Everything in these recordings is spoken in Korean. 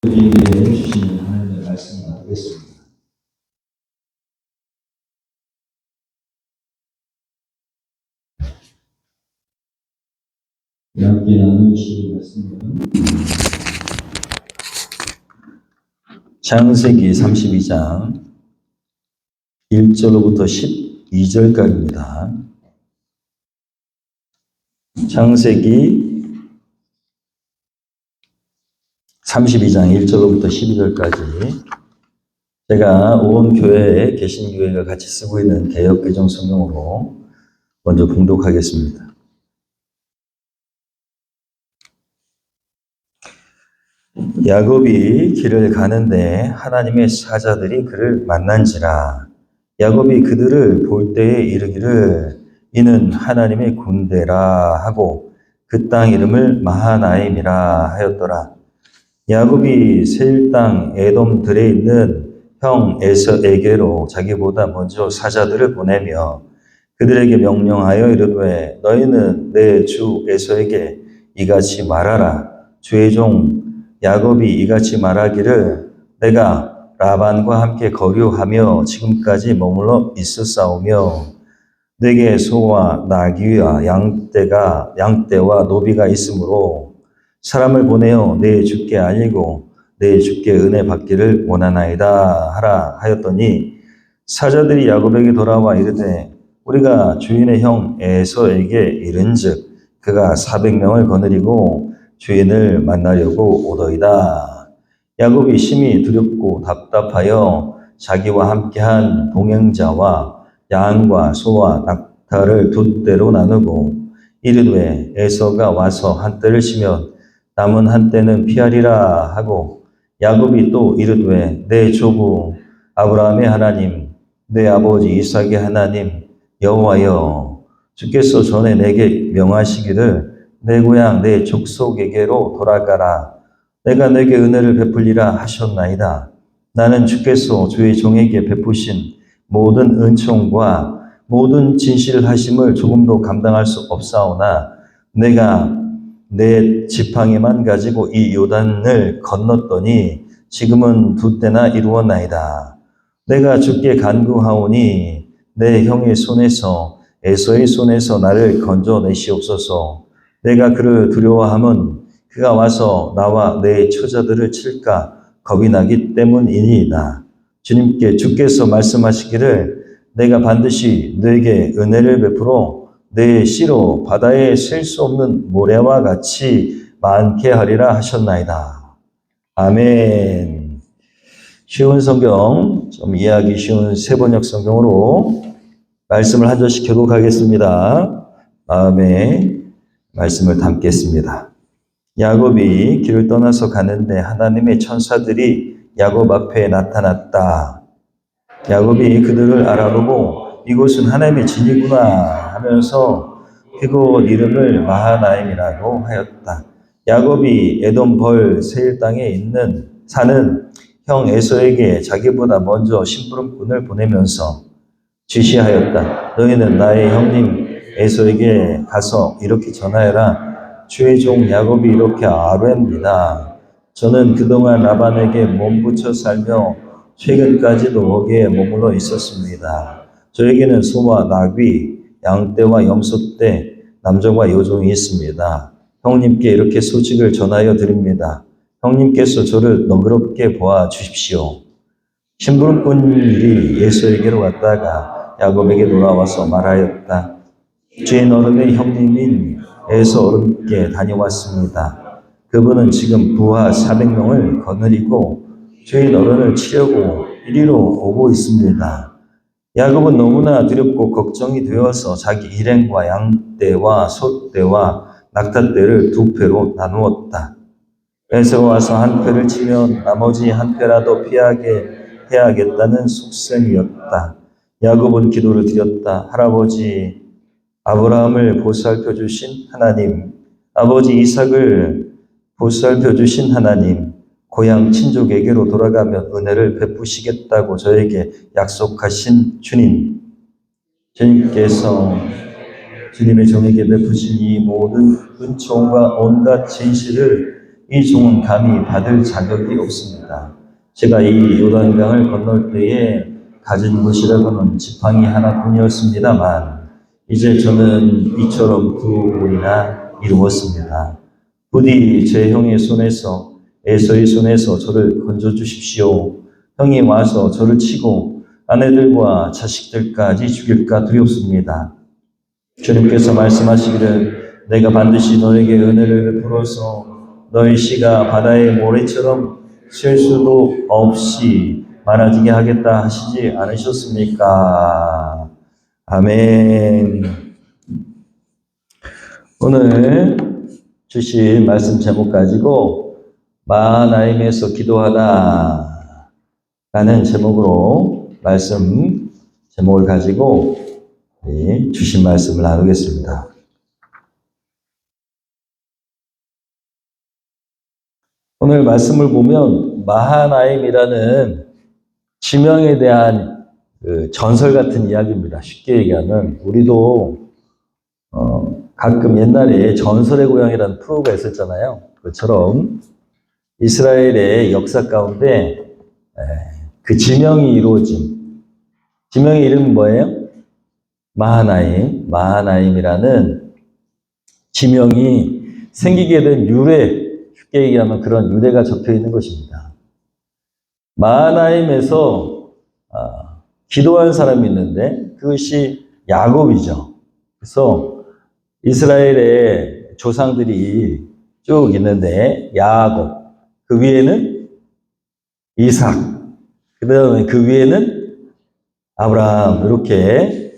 우리에게 주시는 하나님의 말씀을 나누겠습니다. 함께 나누실 말씀은 창세기 32장 1절로부터 12절까지입니다. 창세기 32장 1절로부터 12절까지 제가 온 교회에 개신교회가 같이 쓰고 있는 개역개정 성경으로 먼저 봉독하겠습니다. 야곱이 길을 가는데 하나님의 사자들이 그를 만난지라. 야곱이 그들을 볼 때에 이르기를 이는 하나님의 군대라 하고 그 땅 이름을 마하나임이라 하였더라. 야곱이 세일 땅 에돔들에 있는 형 에서에게로 자기보다 먼저 사자들을 보내며 그들에게 명령하여 이르되 너희는 내 주 에서에게 이같이 말하라. 주의 종 야곱이 이같이 말하기를 내가 라반과 함께 거류하며 지금까지 머물러 있었사오며 내게 소와 나귀와 양떼와 노비가 있으므로 사람을 보내어 내 주께 알리고 내 주께 은혜 받기를 원하나이다 하라 하였더니 사자들이 야곱에게 돌아와 이르되 우리가 주인의 형 에서에게 이른즉 그가 400명을 거느리고 주인을 만나려고 오더이다. 야곱이 심히 두렵고 답답하여 자기와 함께한 동행자와 양과 소와 낙타를 두 떼로 나누고 이르되 에서가 와서 한 떼를 치면 남은 한 떼는 피하리라 하고 야곱이 또 이르되 내 조부 아브라함의 하나님 내 아버지 이삭의 하나님 여호와여 주께서 전에 내게 명하시기를 내 고향 내 족속에게로 돌아가라. 내가 내게 은혜를 베풀리라 하셨나이다. 나는 주께서 주의 종에게 베푸신 모든 은총과 모든 진실하심을 조금도 감당할 수 없사오나 내가 내 지팡이만 가지고 이 요단을 건넜더니 지금은 두 때나 이루었나이다. 내가 주께 간구하오니 내 형의 손에서 에서의 손에서 나를 건져내시옵소서. 내가 그를 두려워함은 그가 와서 나와 내 처자들을 칠까 겁이 나기 때문이니이다. 주께서 말씀하시기를 내가 반드시 너에게 은혜를 베풀어 내 씨로 바다에 셀 수 없는 모래와 같이 많게 하리라 하셨나이다. 아멘. 쉬운 성경, 좀 이해하기 쉬운 세번역 성경으로 말씀을 한 절씩 교독하겠습니다. 마음에 말씀을 담겠습니다. 야곱이 길을 떠나서 가는데 하나님의 천사들이 야곱 앞에 나타났다. 야곱이 그들을 알아보고 이곳은 하나님의 진이구나 하면서 그곳 이름을 마하나임이라고 하였다. 야곱이 에돔 벌 세일 땅에 사는 형 에서에게 자기보다 먼저 심부름꾼을 보내면서 지시하였다. 너희는 나의 형님 에서에게 가서 이렇게 전하여라. 주의 종 야곱이 이렇게 아뢰입니다. 저는 그동안 라반에게 몸붙여 살며 최근까지도 거기에 머물러 있었습니다. 저에게는 소와 나귀, 양떼와 염소떼, 남종과 여종이 있습니다. 형님께 이렇게 소식을 전하여 드립니다. 형님께서 저를 너그럽게 보아 주십시오. 심부름꾼들이 에서에게로 갔다가 야곱에게 돌아와서 말하였다. 주인 어른의 형님인 에서 어른께 다녀왔습니다. 그분은 지금 부하 400명을 거느리고 주인 어른을 치려고 이리로 오고 있습니다. 야곱은 너무나 두렵고 걱정이 되어서 자기 일행과 양떼와 소떼와 낙타떼를 두 패로 나누었다. 에서가 와서 한 패를 치면 나머지 한 패라도 피하게 해야겠다는 속셈이었다. 야곱은 기도를 드렸다. 할아버지 아브라함을 보살펴 주신 하나님, 아버지 이삭을 보살펴 주신 하나님, 고향 친족에게로 돌아가며 은혜를 베푸시겠다고 저에게 약속하신 주님, 주님께서 주님의 종에게 베푸신 이 모든 은총과 온갖 진실을 이 종은 감히 받을 자격이 없습니다. 제가 이 요단강을 건널 때에 가진 것이라고는 지팡이 하나뿐이었습니다만 이제 저는 이처럼 두 번이나 이루었습니다. 부디 제 형의 손에서 에서의 손에서 저를 건져주십시오. 형이 와서 저를 치고 아내들과 자식들까지 죽일까 두렵습니다. 주님께서 말씀하시기를 내가 반드시 너에게 은혜를 베풀어서 너의 씨가 바다의 모래처럼 셀 수도 없이 많아지게 하겠다 하시지 않으셨습니까? 아멘. 오늘 주신 말씀 제목 가지고 마하나임에서 기도하다 라는 제목으로 말씀 제목을 가지고 주신 말씀을 나누겠습니다. 오늘 말씀을 보면 마하나임이라는 지명에 대한 전설 같은 이야기입니다. 쉽게 얘기하면 우리도 가끔 옛날에 전설의 고향이라는 프로가 있었잖아요. 그처럼 이스라엘의 역사 가운데 그 지명이 이루어진 지명의 이름은 뭐예요? 마하나임, 마하나임이라는 지명이 생기게 된 유래, 쉽게 얘기하면 그런 유래가 적혀 있는 것입니다. 마하나임에서 기도한 사람이 있는데 그것이 야곱이죠. 그래서 이스라엘의 조상들이 쭉 있는데 야곱, 그 위에는 이삭, 그 다음에 그 위에는 아브라함, 이렇게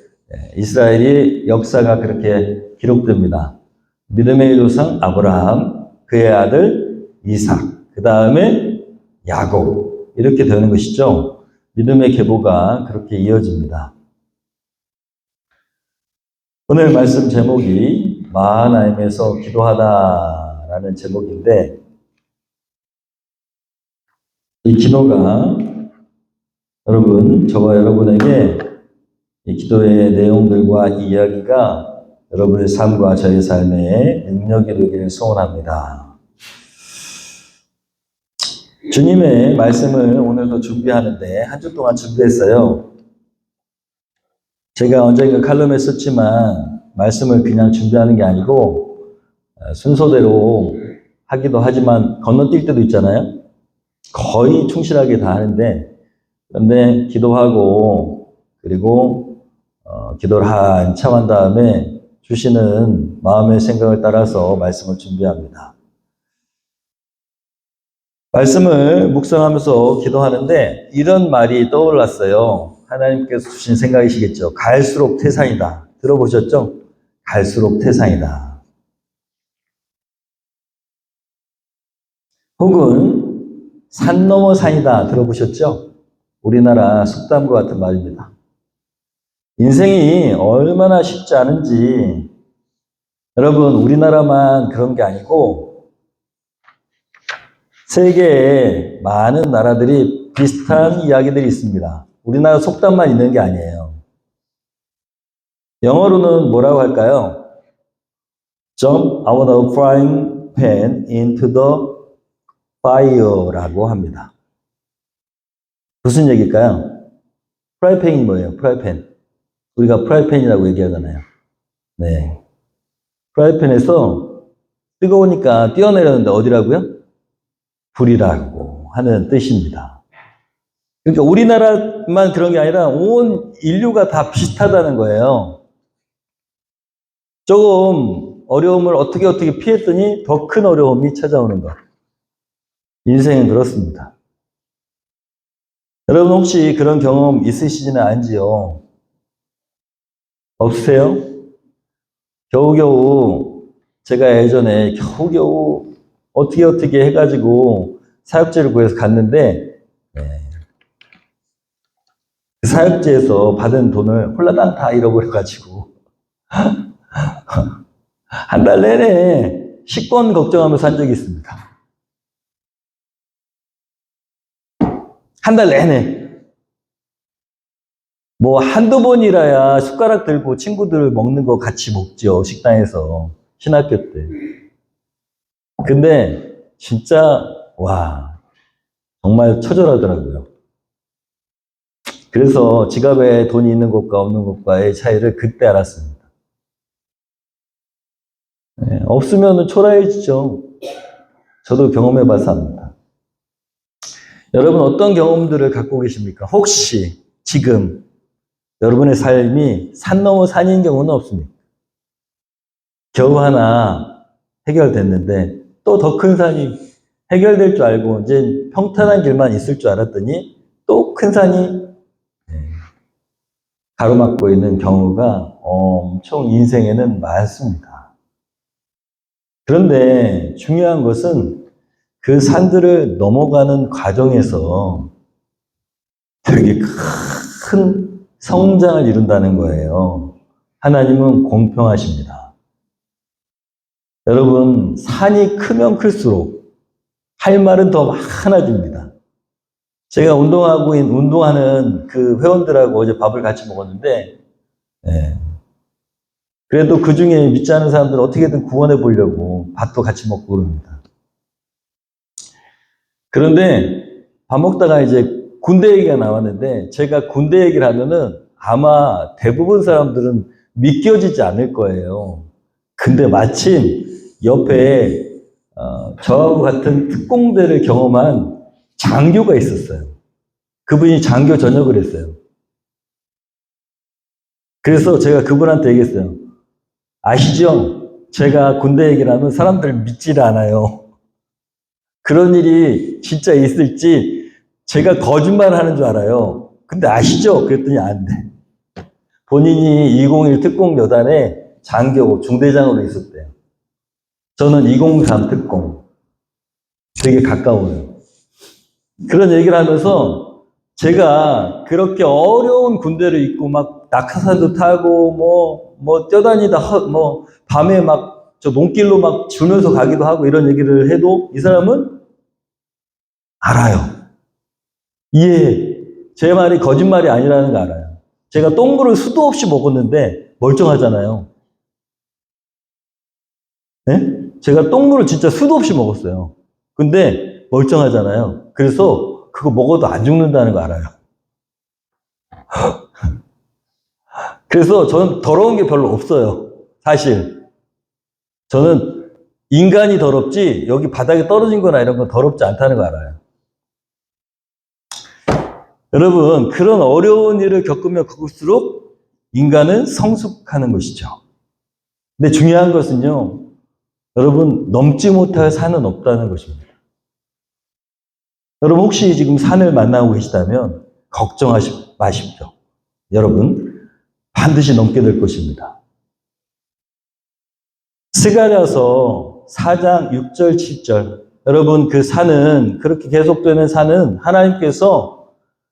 이스라엘의 역사가 그렇게 기록됩니다. 믿음의 조상 아브라함, 그의 아들 이삭, 그 다음에 야곱, 이렇게 되는 것이죠. 믿음의 계보가 그렇게 이어집니다. 오늘 말씀 제목이 마하나임에서 기도하다라는 제목인데 이 기도가 여러분, 저와 여러분에게 이 기도의 내용들과 이야기가 여러분의 삶과 저의 삶에 능력이 되기를 소원합니다. 주님의 말씀을 오늘도 준비하는데 한 주 동안 준비했어요. 제가 언젠가 칼럼에 썼지만 말씀을 그냥 준비하는 게 아니고 순서대로 하기도 하지만 건너뛸 때도 있잖아요. 거의 충실하게 다 하는데 그런데 기도하고 그리고 기도를 한참 한 다음에 주시는 마음의 생각을 따라서 말씀을 준비합니다. 말씀을 묵상하면서 기도하는데 이런 말이 떠올랐어요. 하나님께서 주신 생각이시겠죠. 갈수록 태산이다. 들어보셨죠? 갈수록 태산이다. 혹은 산 넘어 산이다. 들어보셨죠? 우리나라 속담과 같은 말입니다. 인생이 얼마나 쉽지 않은지 여러분 우리나라만 그런 게 아니고 세계에 많은 나라들이 비슷한 이야기들이 있습니다. 우리나라 속담만 있는 게 아니에요. 영어로는 뭐라고 할까요? Jump out of frying pan into the fire라고 합니다. 무슨 얘기일까요? 프라이팬이 뭐예요? 프라이팬. 우리가 프라이팬이라고 얘기하잖아요. 네. 프라이팬에서 뜨거우니까 뛰어내렸는데 어디라고요? 불이라고 하는 뜻입니다. 그러니까 우리나라만 그런 게 아니라 온 인류가 다 비슷하다는 거예요. 조금 어려움을 어떻게 피했더니 더 큰 어려움이 찾아오는 것. 인생은 그렇습니다. 여러분 혹시 그런 경험 있으시지는 않지요? 없으세요? 겨우겨우 제가 예전에 겨우겨우 어떻게 해가지고 사역제를 구해서 갔는데 그 사역제에서 받은 돈을 홀라당 다 잃어버려가지고 한 달 내내 식권 걱정하면서 산 적이 있습니다. 한 달 내내. 뭐 한두 번이라야 숟가락 들고 친구들 먹는 거 같이 먹죠. 식당에서. 신학교 때. 근데 진짜 와 정말 처절하더라고요. 그래서 지갑에 돈이 있는 것과 없는 것과의 차이를 그때 알았습니다. 네, 없으면 초라해지죠. 저도 경험해봐서 압니다. 여러분 어떤 경험들을 갖고 계십니까? 혹시 지금 여러분의 삶이 산 넘어 산인 경우는 없습니까? 겨우 하나 해결됐는데 또 더 큰 산이 해결될 줄 알고 이제 평탄한 길만 있을 줄 알았더니 또 큰 산이 가로막고 있는 경우가 엄청 인생에는 많습니다. 그런데 중요한 것은 그 산들을 넘어가는 과정에서 되게 큰 성장을 이룬다는 거예요. 하나님은 공평하십니다. 여러분, 산이 크면 클수록 할 말은 더 많아집니다. 제가 운동하는 그 회원들하고 어제 밥을 같이 먹었는데, 예. 그래도 그 중에 믿지 않은 사람들은 어떻게든 구원해 보려고 밥도 같이 먹고 그럽니다. 그런데 밥 먹다가 이제 군대 얘기가 나왔는데, 제가 군대 얘기를 하면은 아마 대부분 사람들은 믿겨지지 않을 거예요. 근데 마침 옆에 저하고 같은 특공대를 경험한 장교가 있었어요. 그분이 장교 전역을 했어요. 그래서 제가 그분한테 얘기했어요. 아시죠? 제가 군대 얘기를 하면 사람들 믿지를 않아요. 그런 일이 진짜 있을지 제가 거짓말 하는 줄 알아요. 근데 아시죠? 그랬더니 안 돼. 본인이 201 특공여단에 장교, 중대장으로 있었대요. 저는 203 특공. 되게 가까워요. 그런 얘기를 하면서 제가 그렇게 어려운 군대를 입고 막 낙하산도 타고 뛰어다니다 밤에 막 저 논길로 막 줄면서 가기도 하고 이런 얘기를 해도 이 사람은 알아요. 이해해. 제 말이 거짓말이 아니라는 거 알아요. 제가 똥물을 수도 없이 먹었는데 멀쩡하잖아요. 네? 제가 똥물을 진짜 수도 없이 먹었어요. 근데 멀쩡하잖아요. 그래서 그거 먹어도 안 죽는다는 거 알아요. 그래서 저는 더러운 게 별로 없어요. 사실. 저는 인간이 더럽지 여기 바닥에 떨어진 거나 이런 건 더럽지 않다는 거 알아요. 여러분 그런 어려운 일을 겪으면 겪을수록 인간은 성숙하는 것이죠. 근데 중요한 것은요. 여러분 넘지 못할 산은 없다는 것입니다. 여러분 혹시 지금 산을 만나고 계시다면 걱정하지 마십시오. 여러분 반드시 넘게 될 것입니다. 스가랴서 4장 6절 7절 여러분 그 산은 그렇게 계속되는 산은 하나님께서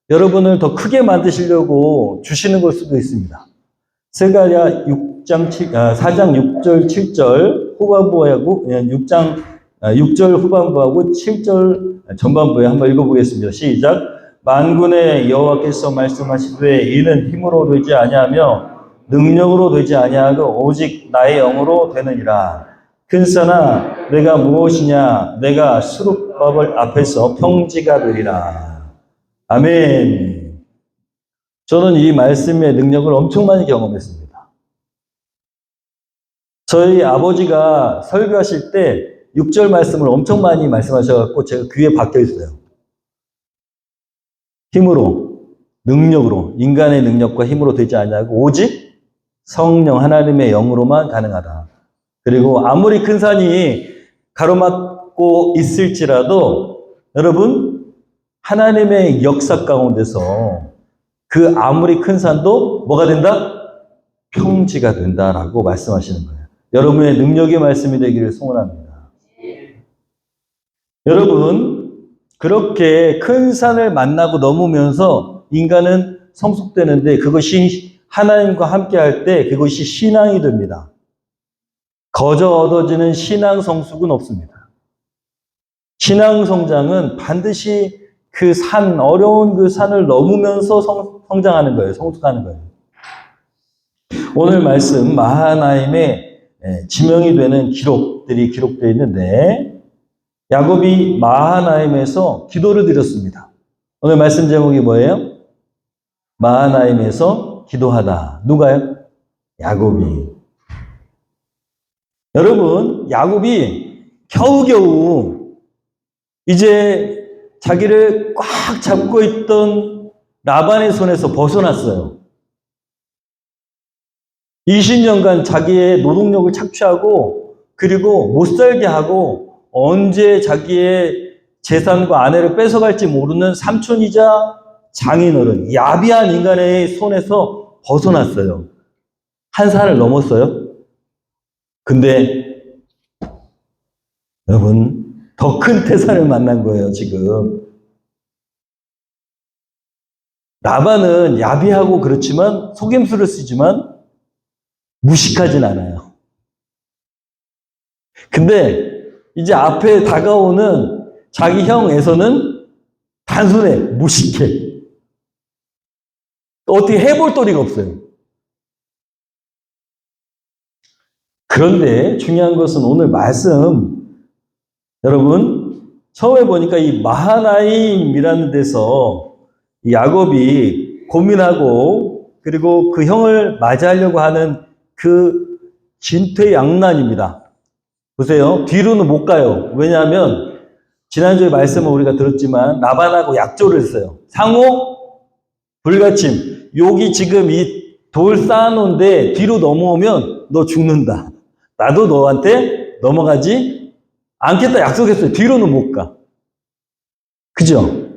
여러분을 더 크게 만드시려고 주시는 걸 수도 있습니다. 스가랴 4장 6절 7절 후반부하고 6절 후반부하고 7절 전반부에 한번 읽어보겠습니다. 시작. 만군의 여호와께서 말씀하시되 이는 힘으로 되지 아니하며 능력으로 되지 아니하고 오직 나의 영으로 되느니라. 큰 산아 내가 무엇이냐 내가 수룹바벨 앞에서 평지가 되리라. 아멘. 저는 이 말씀의 능력을 엄청 많이 경험했습니다. 저희 아버지가 설교하실 때 6절 말씀을 엄청 많이 말씀하셔서 제가 귀에 박혀 있어요. 힘으로, 능력으로, 인간의 능력과 힘으로 되지 아니하고 오직 성령 하나님의 영으로만 가능하다. 그리고 아무리 큰 산이 가로막고 있을지라도 여러분 하나님의 역사 가운데서 그 아무리 큰 산도 뭐가 된다? 평지가 된다라고 말씀하시는 거예요. 여러분의 능력의 말씀이 되기를 소원합니다. 여러분 그렇게 큰 산을 만나고 넘으면서 인간은 성숙되는데 그것이 하나님과 함께 할 때 그것이 신앙이 됩니다. 거저 얻어지는 신앙 성숙은 없습니다. 신앙 성장은 반드시 그 어려운 그 산을 넘으면서 성장하는 거예요. 성숙하는 거예요. 오늘 말씀 마하나임의 지명이 되는 기록들이 기록되어 있는데 야곱이 마하나임에서 기도를 드렸습니다. 오늘 말씀 제목이 뭐예요? 마하나임에서 기도하다. 누가요? 야곱이. 여러분, 야곱이 겨우겨우 이제 자기를 꽉 잡고 있던 라반의 손에서 벗어났어요. 20년간 자기의 노동력을 착취하고 그리고 못 살게 하고 언제 자기의 재산과 아내를 뺏어갈지 모르는 삼촌이자 장인어른, 야비한 인간의 손에서 벗어났어요. 한 살을 넘었어요. 근데 여러분, 더 큰 태산을 만난 거예요, 지금. 라반은 야비하고 그렇지만 속임수를 쓰지만 무식하진 않아요. 근데 이제 앞에 다가오는 자기 형 에서는 단순해, 무식해. 어떻게 해볼 도리가 없어요. 그런데 중요한 것은 오늘 말씀, 여러분, 처음에 보니까 이 마하나임이라는 데서 야곱이 고민하고 그리고 그 형을 맞이하려고 하는 그 진퇴양난입니다. 보세요. 뒤로는 못 가요. 왜냐하면 지난주에 말씀을 우리가 들었지만 라반하고 약조를 했어요. 상호 불가침. 여기 지금 이 돌 쌓아놓은데 뒤로 넘어오면 너 죽는다. 나도 너한테 넘어가지 않겠다 약속했어요. 뒤로는 못 가. 그죠?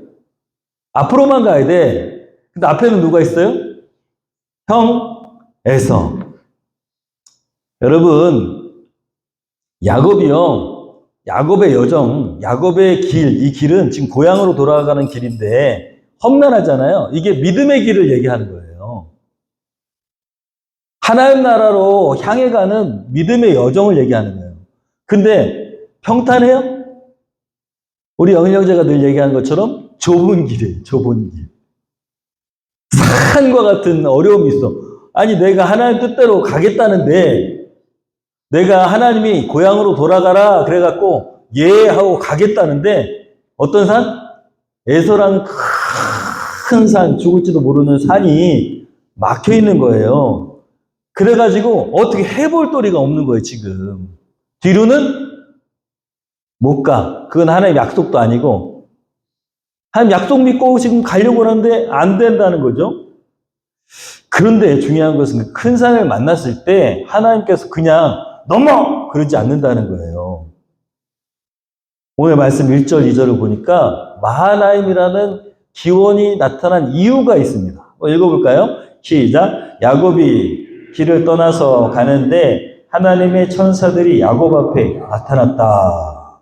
앞으로만 가야 돼. 근데 앞에는 누가 있어요? 형 에서. 여러분, 야곱이요. 야곱의 여정, 야곱의 길, 이 길은 지금 고향으로 돌아가는 길인데 험난하잖아요. 이게 믿음의 길을 얘기하는 거예요. 하나님 나라로 향해 가는 믿음의 여정을 얘기하는 거예요. 근데 평탄해요? 우리 영영제가 늘 얘기하는 것처럼 좁은 길이에요. 좁은 길. 산과 같은 어려움이 있어. 아니 내가 하나님 뜻대로 가겠다는데 내가 하나님이 고향으로 돌아가라 그래갖고 예 하고 가겠다는데 어떤 산? 에서라는 큰 산, 죽을지도 모르는 산이 막혀 있는 거예요. 그래가지고 어떻게 해볼 도리가 없는 거예요, 지금. 뒤로는 못 가. 그건 하나님 약속도 아니고 하나님 약속 믿고 지금 가려고 하는데 안 된다는 거죠. 그런데 중요한 것은 큰 산을 만났을 때 하나님께서 그냥 넘어! 그러지 않는다는 거예요. 오늘 말씀 1절, 2절을 보니까 마하나임이라는 기원이 나타난 이유가 있습니다. 읽어볼까요? 시작. 야곱이 길을 떠나서 가는데 하나님의 천사들이 야곱 앞에 나타났다.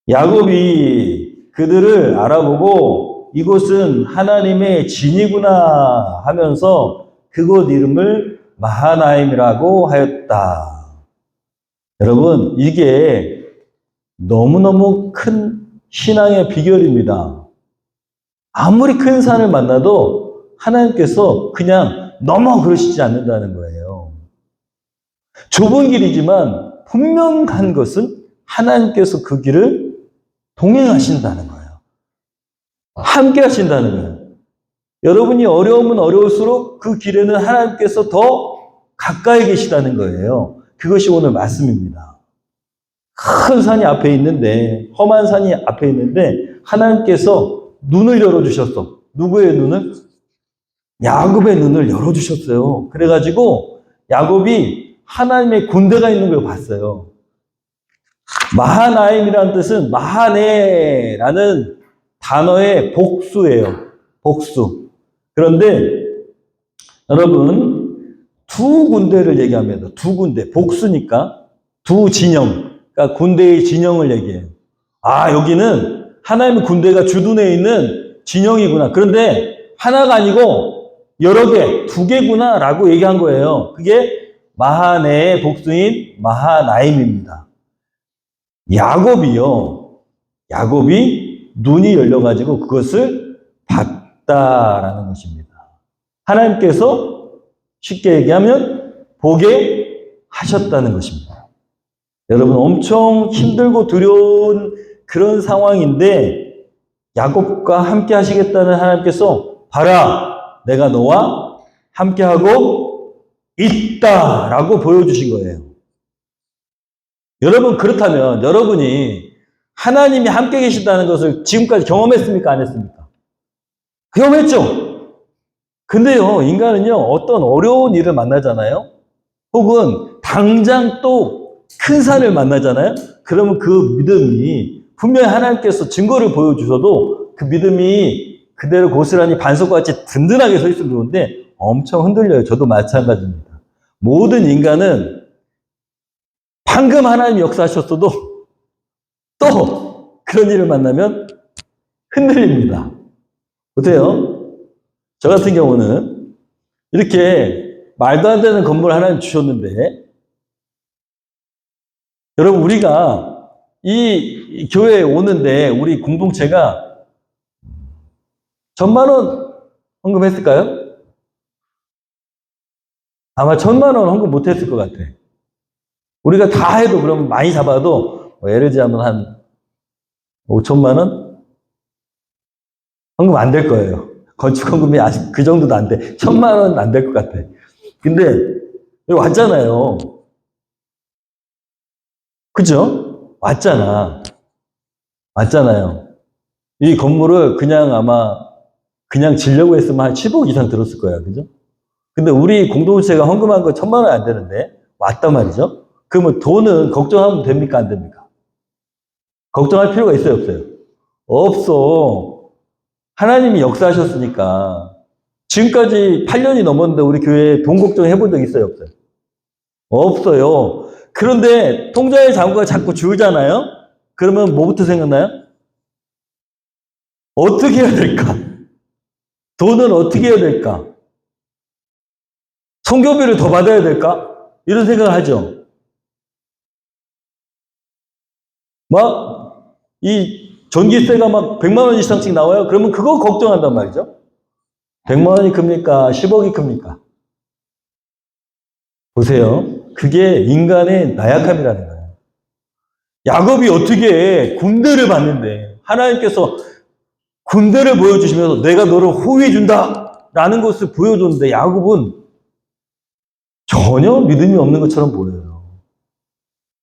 야곱이 그들을 알아보고 이곳은 하나님의 진이구나 하면서 그곳 이름을 마하나임이라고 하였다. 여러분, 이게 너무너무 큰 신앙의 비결입니다. 아무리 큰 산을 만나도 하나님께서 그냥 넘어 그러시지 않는다는 거예요. 좁은 길이지만 분명한 것은 하나님께서 그 길을 동행하신다는 거예요. 함께 하신다는 거예요. 여러분이 어려우면 어려울수록 그 길에는 하나님께서 더 가까이 계시다는 거예요. 그것이 오늘 말씀입니다. 큰 산이 앞에 있는데, 험한 산이 앞에 있는데 하나님께서 눈을 열어주셨어. 누구의 눈을? 야곱의 눈을 열어주셨어요. 그래가지고 야곱이 하나님의 군대가 있는 걸 봤어요. 마하나임이라는 뜻은 마하네라는 단어의 복수예요. 복수. 그런데 여러분 두 군대를 얘기합니다. 두 군대. 복수니까 두 진영. 그러니까 군대의 진영을 얘기해요. 아, 여기는 하나님의 군대가 주둔해 있는 진영이구나. 그런데 하나가 아니고 여러 개, 두 개구나 라고 얘기한 거예요. 그게 마하네의 복수인 마하나임입니다. 야곱이 눈이 열려가지고 그것을 봤다라는 것입니다. 하나님께서 쉽게 얘기하면 보게 하셨다는 것입니다. 여러분 엄청 힘들고 두려운 그런 상황인데 야곱과 함께 하시겠다는 하나님께서 봐라, 내가 너와 함께 하고 있다라고 보여주신 거예요. 여러분 그렇다면 여러분이 하나님이 함께 계신다는 것을 지금까지 경험했습니까? 안 했습니까? 경험했죠? 근데요, 인간은요, 어떤 어려운 일을 만나잖아요? 혹은 당장 또 큰 산을 만나잖아요? 그러면 그 믿음이 분명히 하나님께서 증거를 보여주셔도 그 믿음이 그대로 고스란히 반석과 같이 든든하게 서 있으면 좋은데 엄청 흔들려요. 저도 마찬가지입니다. 모든 인간은 방금 하나님이 역사하셨어도 또 그런 일을 만나면 흔들립니다. 보세요. 저 같은 경우는 이렇게 말도 안 되는 건물 하나님 주셨는데 여러분 우리가 이 교회에 오는데 우리 공동체가 1,000,000원 헌금했을까요? 아마 1,000,000원 헌금 못했을 것 같아. 우리가 다 해도 그럼 많이 잡아도 예를 들자면 한 5,000,000원? 헌금 안 될 거예요. 건축 헌금이 아직 그 정도도 안 돼. 1,000,000원 안 될 것 같아. 근데 여기 왔잖아요. 그죠? 왔잖아요. 이 건물을 그냥 아마 그냥 지려고 했으면 한 10억 이상 들었을 거야. 그죠? 근데 우리 공동체가 헌금한 거 1,000,000원 안 되는데 왔단 말이죠. 그러면 돈은 걱정하면 됩니까? 안 됩니까? 걱정할 필요가 있어요? 없어요? 없어. 하나님이 역사하셨으니까. 지금까지 8년이 넘었는데 우리 교회에 돈 걱정해 본 적 있어요? 없어요? 없어요. 그런데 통장의 잔고가 자꾸 줄잖아요? 그러면 뭐부터 생각나요? 어떻게 해야 될까? 돈은 어떻게 해야 될까? 성교비를 더 받아야 될까? 이런 생각을 하죠. 이 전기세가 100만 원 이상씩 나와요? 그러면 그거 걱정한단 말이죠. 100만 원이 큽니까? 10억이 큽니까? 보세요. 그게 인간의 나약함이라는 거예요. 야곱이 어떻게 군대를 받는데 하나님께서 군대를 보여주시면서 내가 너를 호위해 준다 라는 것을 보여줬는데 야곱은 전혀 믿음이 없는 것처럼 보여요.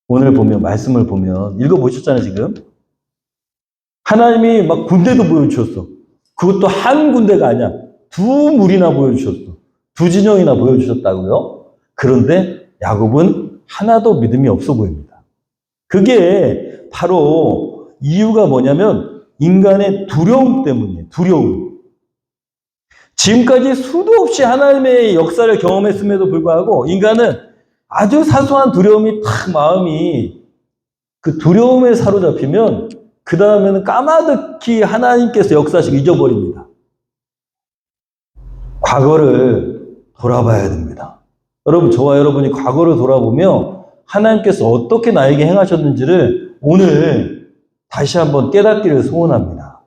오늘 보면 말씀을 보면 읽어보셨잖아요 지금. 하나님이 군대도 보여주셨어. 그것도 한 군대가 아니야. 두 무리나 보여주셨어. 두 진영이나 보여주셨다고요. 그런데 야곱은 하나도 믿음이 없어 보입니다. 그게 바로 이유가 뭐냐면 인간의 두려움 때문이에요. 두려움. 지금까지 수도 없이 하나님의 역사를 경험했음에도 불구하고 인간은 아주 사소한 두려움이 탁 마음이 그 두려움에 사로잡히면 그 다음에는 까마득히 하나님께서 역사식 잊어버립니다. 과거를 돌아봐야 됩니다. 여러분, 저와 여러분이 과거를 돌아보며 하나님께서 어떻게 나에게 행하셨는지를 오늘 다시 한번 깨닫기를 소원합니다.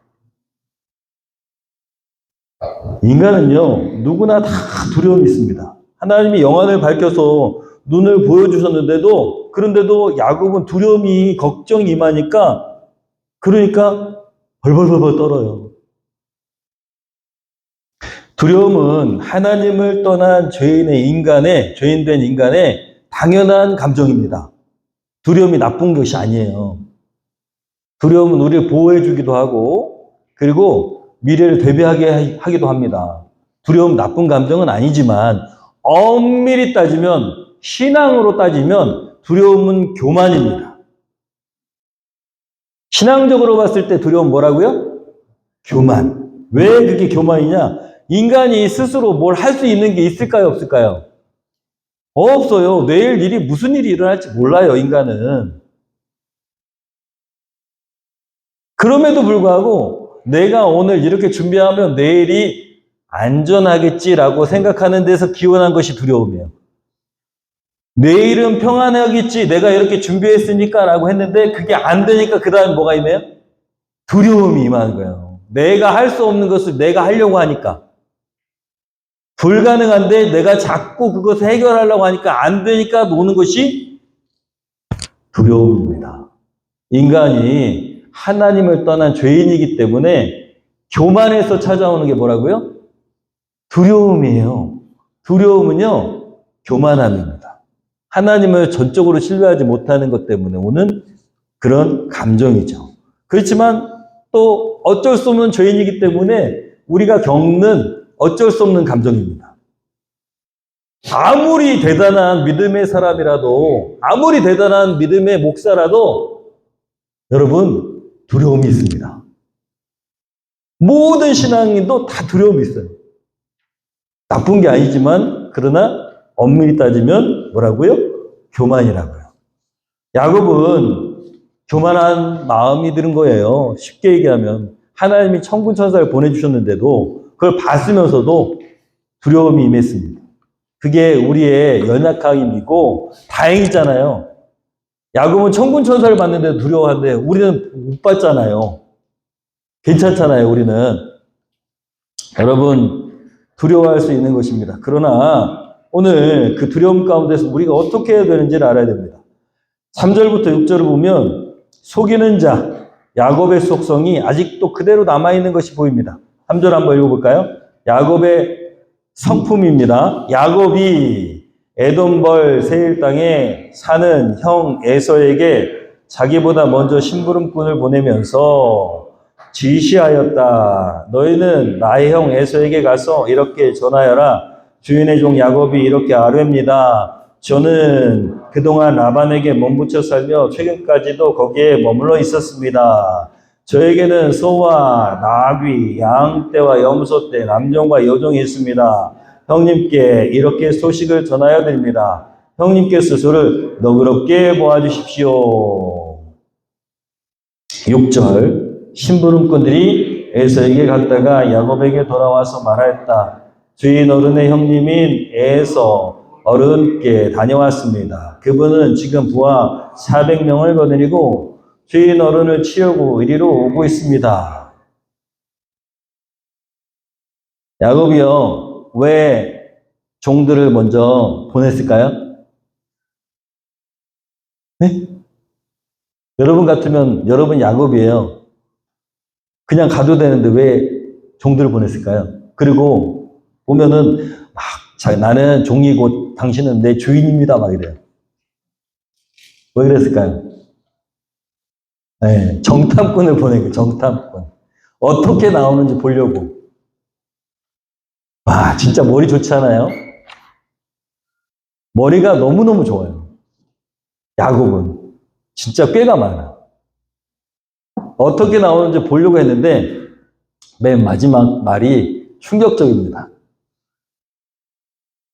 인간은요, 누구나 다 두려움이 있습니다. 하나님이 영안을 밝혀서 눈을 보여주셨는데도, 그런데도 야곱은 두려움이, 걱정이 임하니까, 그러니까 벌벌벌벌 떨어요. 두려움은 하나님을 떠난 죄인된 인간의 당연한 감정입니다. 두려움이 나쁜 것이 아니에요. 두려움은 우리를 보호해주기도 하고, 그리고 미래를 대비하게 하기도 합니다. 두려움 나쁜 감정은 아니지만, 엄밀히 따지면, 신앙으로 따지면, 두려움은 교만입니다. 신앙적으로 봤을 때 두려움 뭐라고요? 교만. 왜 그게 교만이냐? 인간이 스스로 뭘 할 수 있는 게 있을까요? 없을까요? 없어요. 내일 일이 무슨 일이 일어날지 몰라요, 인간은. 그럼에도 불구하고 내가 오늘 이렇게 준비하면 내일이 안전하겠지라고 생각하는 데서 기원한 것이 두려움이에요. 내일은 평안하겠지, 내가 이렇게 준비했으니까 라고 했는데 그게 안 되니까 그 다음에 뭐가 임해요? 두려움이 임하는 거예요. 내가 할 수 없는 것을 내가 하려고 하니까. 불가능한데 내가 자꾸 그것을 해결하려고 하니까 안 되니까 노는 것이 두려움입니다. 인간이 하나님을 떠난 죄인이기 때문에 교만에서 찾아오는 게 뭐라고요? 두려움이에요. 두려움은요, 교만함입니다. 하나님을 전적으로 신뢰하지 못하는 것 때문에 오는 그런 감정이죠. 그렇지만 또 어쩔 수 없는 죄인이기 때문에 우리가 겪는 어쩔 수 없는 감정입니다. 아무리 대단한 믿음의 사람이라도, 아무리 대단한 믿음의 목사라도 여러분 두려움이 있습니다. 모든 신앙인도 다 두려움이 있어요. 나쁜 게 아니지만 그러나 엄밀히 따지면 뭐라고요? 교만이라고요. 야곱은 교만한 마음이 드는 거예요. 쉽게 얘기하면 하나님이 천군 천사를 보내주셨는데도 그걸 봤으면서도 두려움이 임했습니다. 그게 우리의 연약함이고 다행이잖아요. 야곱은 천군 천사를 봤는데 두려워하는데 우리는 못 봤잖아요. 괜찮잖아요, 우리는. 여러분, 두려워할 수 있는 것입니다. 그러나 오늘 그 두려움 가운데서 우리가 어떻게 해야 되는지를 알아야 됩니다. 3절부터 6절을 보면 속이는 자, 야곱의 속성이 아직도 그대로 남아있는 것이 보입니다. 3절 한번 읽어볼까요? 야곱의 성품입니다. 야곱이 에돔벌 세일 땅에 사는 형 에서에게 자기보다 먼저 심부름꾼을 보내면서 지시하였다. 너희는 나의 형 에서에게 가서 이렇게 전하여라. 주인의 종 야곱이 이렇게 아뢰입니다. 저는 그동안 라반에게 몸붙여 살며 최근까지도 거기에 머물러 있었습니다. 저에게는 소와 나귀, 양떼와 염소떼, 남종과 여종이 있습니다. 형님께 이렇게 소식을 전하여 드립니다. 형님께서 저를 너그럽게 보아주십시오. 6절 심부름꾼들이 에서에게 갔다가 야곱에게 돌아와서 말하였다. 주인 어른의 형님인 에서 어른께 다녀왔습니다. 그분은 지금 부하 400명을 거느리고 주인 어른을 치려고 이리로 오고 있습니다. 야곱이요, 왜 종들을 먼저 보냈을까요? 네? 여러분 같으면 여러분 야곱이에요. 그냥 가도 되는데 왜 종들을 보냈을까요? 그리고 보면은 막 나는 종이고 당신은 내 주인입니다 막 이래요. 왜 그랬을까요? 네, 정탐꾼을 보내고 정탐꾼. 어떻게 나오는지 보려고. 와, 진짜 머리 좋지 않아요? 머리가 너무너무 좋아요. 야곱은. 진짜 꾀가 많아. 어떻게 나오는지 보려고 했는데 맨 마지막 말이 충격적입니다.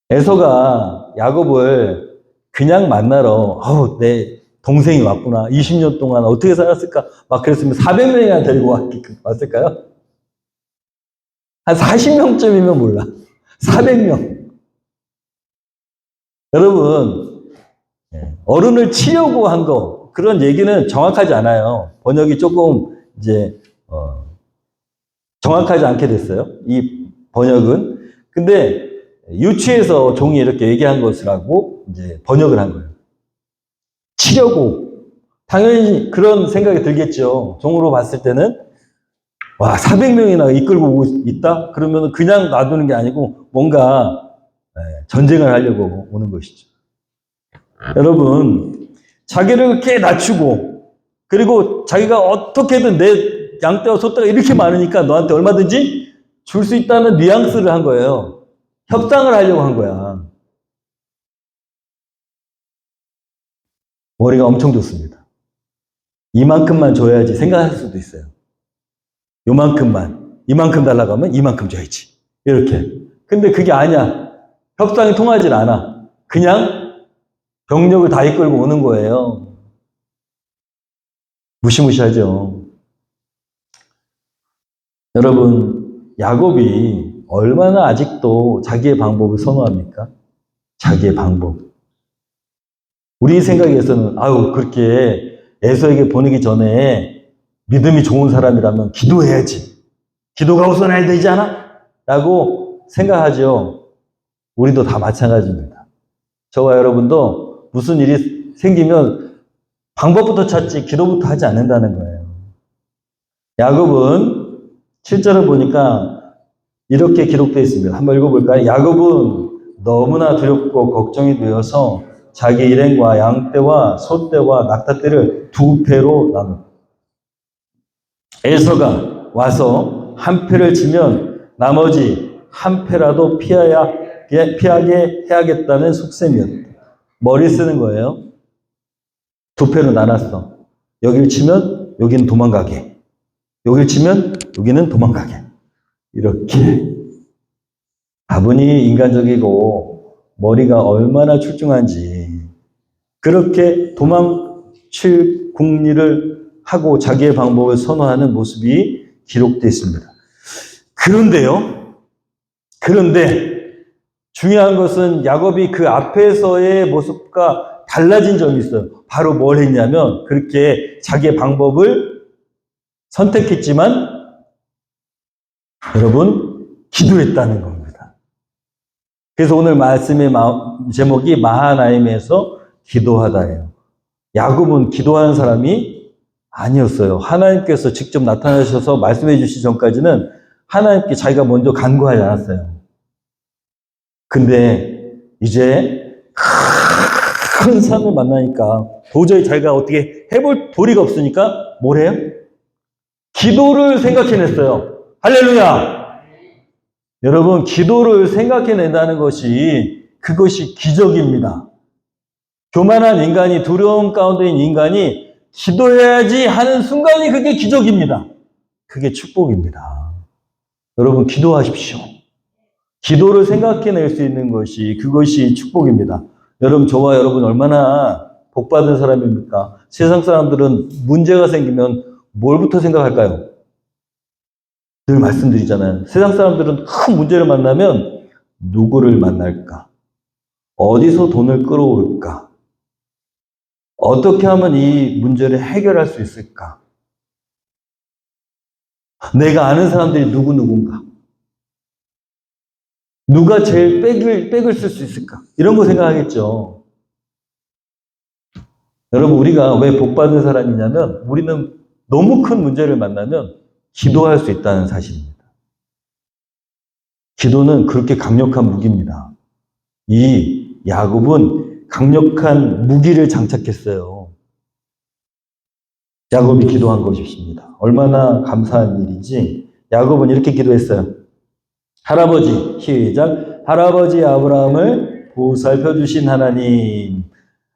에서가 야곱을 그냥 만나러 내 동생이 왔구나. 20년 동안 어떻게 살았을까? 막 그랬으면 400명이나 데리고 왔을까요? 한 40명쯤이면 몰라. 400명. 여러분, 어른을 치려고 한 거, 그런 얘기는 정확하지 않아요. 번역이 조금 이제 정확하지 않게 됐어요. 이 번역은. 근데 유치해서 종이 이렇게 얘기한 것이라고 이제 번역을 한 거예요. 치려고. 당연히 그런 생각이 들겠죠. 종으로 봤을 때는 와, 400명이나 이끌고 오고 있다? 그러면 그냥 놔두는 게 아니고 뭔가 전쟁을 하려고 오는 것이죠. 여러분, 자기를 그렇게 낮추고 그리고 자기가 어떻게든 내 양떼와 소떼가 이렇게 많으니까 너한테 얼마든지 줄 수 있다는 뉘앙스를 한 거예요. 협상을 하려고 한 거야. 머리가 엄청 좋습니다. 이만큼만 줘야지 생각할 수도 있어요. 요만큼만, 이만큼 달라고 하면 이만큼 줘야지. 이렇게. 근데 그게 아니야. 협상이 통하질 않아. 그냥 병력을 다 이끌고 오는 거예요. 무시무시하죠. 여러분, 야곱이 얼마나 아직도 자기의 방법을 선호합니까? 자기의 방법. 우리 생각에서는 그렇게 에서에게 보내기 전에 믿음이 좋은 사람이라면 기도해야지. 기도가 우선해야 되지 않아? 라고 생각하죠. 우리도 다 마찬가지입니다. 저와 여러분도 무슨 일이 생기면 방법부터 찾지 기도부터 하지 않는다는 거예요. 야곱은 7절을 보니까 이렇게 기록되어 있습니다. 한번 읽어볼까요? 야곱은 너무나 두렵고 걱정이 되어서 자기 일행과 양떼와 소떼와 낙타떼를 두 패로 나누고 에서가 와서 한 패를 치면 나머지 한 패라도 피하게 해야겠다는 속셈이었다. 머리 쓰는 거예요. 두 패로 나눴어. 여기를 치면 여기는 도망가게. 여기를 치면 여기는 도망가게. 이렇게. 다분히 인간적이고 머리가 얼마나 출중한지 그렇게 도망칠 궁리를 하고 자기의 방법을 선호하는 모습이 기록되어 있습니다. 그런데 중요한 것은 야곱이 그 앞에서의 모습과 달라진 점이 있어요. 바로 뭘 했냐면 그렇게 자기의 방법을 선택했지만 여러분 기도했다는 겁니다. 그래서 오늘 말씀의 제목이 마하나임에서 기도하다예요. 야곱은 기도하는 사람이 아니었어요. 하나님께서 직접 나타나셔서 말씀해 주시기 전까지는 하나님께 자기가 먼저 간구하지 않았어요. 근데 이제 큰 산을 만나니까 도저히 자기가 어떻게 해볼 도리가 없으니까 뭘 해요? 기도를 생각해냈어요. 할렐루야! 여러분, 기도를 생각해낸다는 그것이 기적입니다. 교만한 인간이, 두려움 가운데인 인간이 기도해야지 하는 순간이 그게 기적입니다. 그게 축복입니다. 여러분, 기도하십시오. 기도를 생각해낼 수 있는 그것이 축복입니다. 여러분, 저와 여러분 얼마나 복받은 사람입니까? 세상 사람들은 문제가 생기면 뭘부터 생각할까요? 늘 말씀드리잖아요. 세상 사람들은 큰 문제를 만나면 누구를 만날까? 어디서 돈을 끌어올까? 어떻게 하면 이 문제를 해결할 수 있을까? 내가 아는 사람들이 누군가? 누가 제일 백을 쓸 수 있을까? 이런 거 생각하겠죠. 여러분, 우리가 왜 복받은 사람이냐면 우리는 너무 큰 문제를 만나면 기도할 수 있다는 사실입니다. 기도는 그렇게 강력한 무기입니다. 이 야곱은 강력한 무기를 장착했어요. 야곱이 기도한 것입니다. 얼마나 감사한 일인지. 야곱은 이렇게 기도했어요. 할아버지, 시작. 할아버지 아브라함을 보살펴 주신 하나님,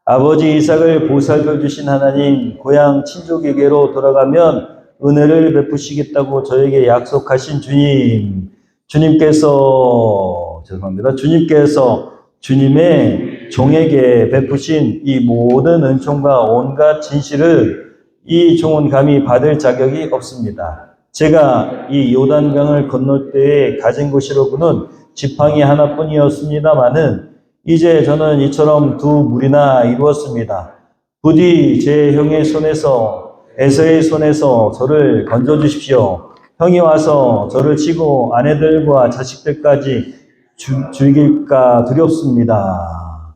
아버지 이삭을 보살펴 주신 하나님, 고향 친족에게로 돌아가면 은혜를 베푸시겠다고 저에게 약속하신 주님, 주님께서 주님의 종에게 베푸신 이 모든 은총과 온갖 진실을 이 종은 감히 받을 자격이 없습니다. 제가 이 요단강을 건널 때에 가진 것이로구는 지팡이 하나뿐이었습니다마는 이제 저는 이처럼 두 무리나 이루었습니다. 부디 제 형의 손에서 에서의 손에서 저를 건져주십시오. 형이 와서 저를 치고 아내들과 자식들까지 죽일까 두렵습니다.